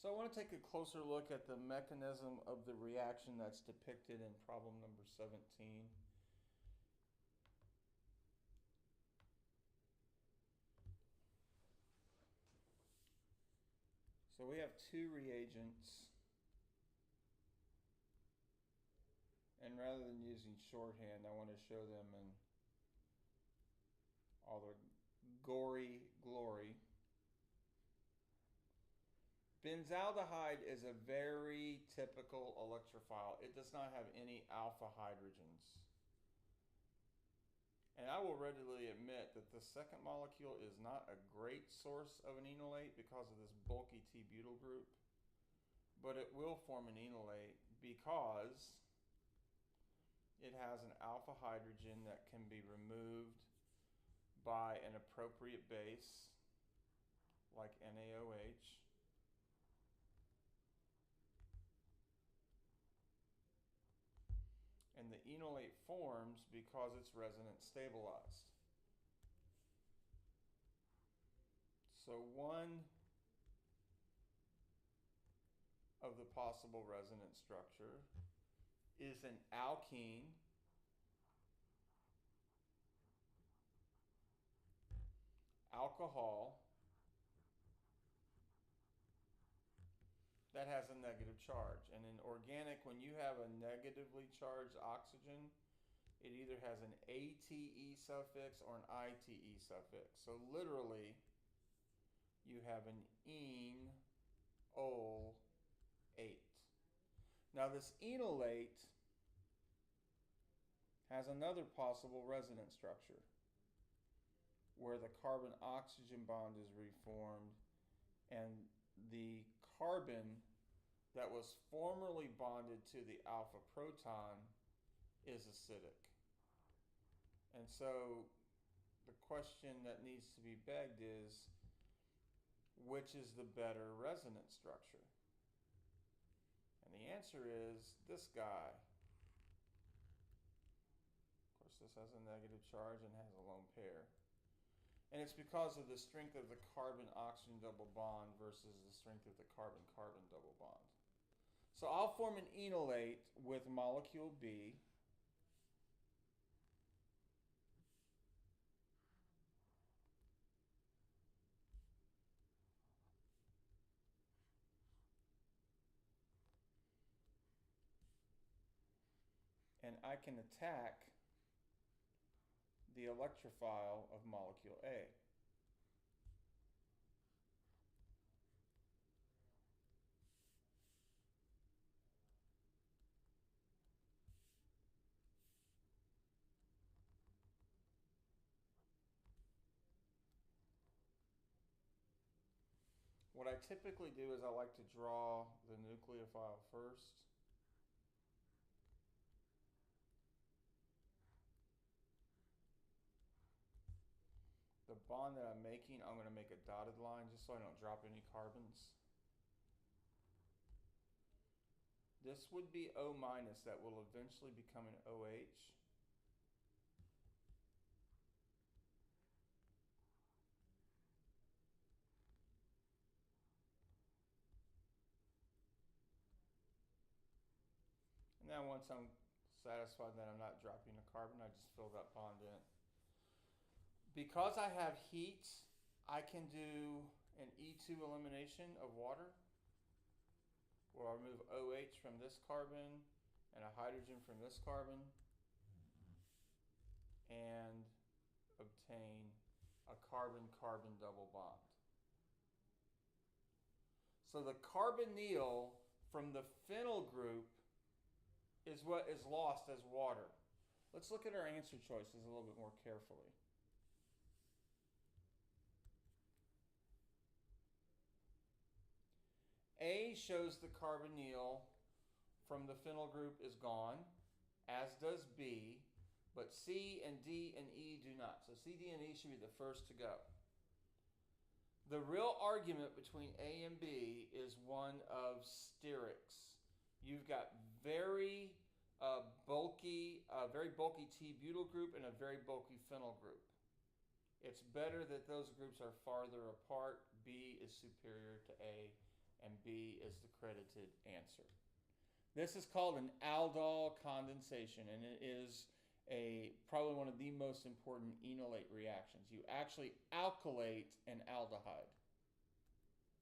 So I want to take a closer look at the mechanism of the reaction that's depicted in problem number 17. So we have two reagents, and rather than using shorthand, I want to show them in all their gory glory. Benzaldehyde is a very typical electrophile. It does not have any alpha hydrogens. And I will readily admit that the second molecule is not a great source of an enolate because of this bulky T-butyl group, but it will form an enolate because it has an alpha hydrogen that can be removed by an appropriate base like NaOH. And the enolate forms because it's resonance stabilized. So one of the possible resonance structure is an alkene alcohol that has a negative charge. And in organic, when you have a negatively charged oxygen, it either has an ATE suffix or an ITE suffix. So literally, you have an enol-8. Now this enolate has another possible resonance structure where the carbon-oxygen bond is reformed and the carbon that was formerly bonded to the alpha proton is acidic. And so the question that needs to be begged is, which is the better resonance structure? And the answer is this guy. Of course, this has a negative charge and has a lone pair. And it's because of the strength of the carbon-oxygen double bond versus the strength of the carbon-carbon double bond. So I'll form an enolate with molecule B. And I can attack the electrophile of molecule A. What I typically do is I like to draw the nucleophile first. The bond that I'm making, I'm going to make a dotted line just so I don't drop any carbons. This would be O minus that will eventually become an OH. And then once I'm satisfied that I'm not dropping a carbon, I just fill that bond in. Because I have heat, I can do an E2 elimination of water, where I remove OH from this carbon and a hydrogen from this carbon, and obtain a carbon-carbon double bond. So the carbonyl from the phenyl group is what is lost as water. Let's look at our answer choices a little bit more carefully. A shows the carbonyl from the phenyl group is gone, as does B, but C and D and E do not. So C, D, and E should be the first to go. The real argument between A and B is one of sterics. You've got very bulky T-butyl group and a very bulky phenyl group. It's better that those groups are farther apart. B is superior to A, and B is the credited answer. This is called an aldol condensation, and it is probably one of the most important enolate reactions. You actually alkylate an aldehyde.